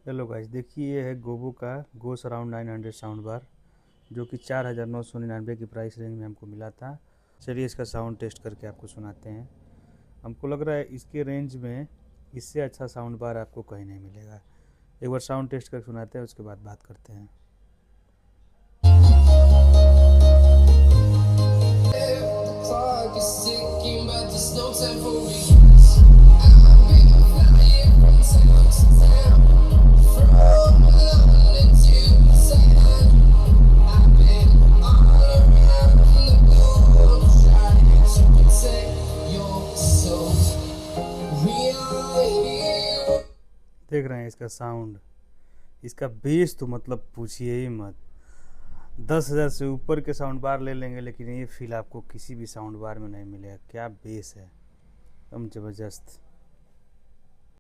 Hello guys, देखिए ये है गोबो का गोस अराउंड 900 साउंड बार, जो कि 4999 की प्राइस रेंज में हमको मिला था। चलिए इसका साउंड टेस्ट करके आपको सुनाते हैं। हमको लग रहा है इसके रेंज में इससे अच्छा साउंड बार आपको कहीं नहीं मिलेगा। एक बार साउंड टेस्ट करके सुनाते हैं, उसके बाद बात करते हैं। देख रहे हैं इसका साउंड, इसका बेस तो मतलब पूछिए ही मत। 10,000 से ऊपर के साउंड बार ले लेंगे, लेकिन ये फील आपको किसी भी साउंड बार में नहीं मिलेगा। क्या बेस है, एकदम ज़बरदस्त।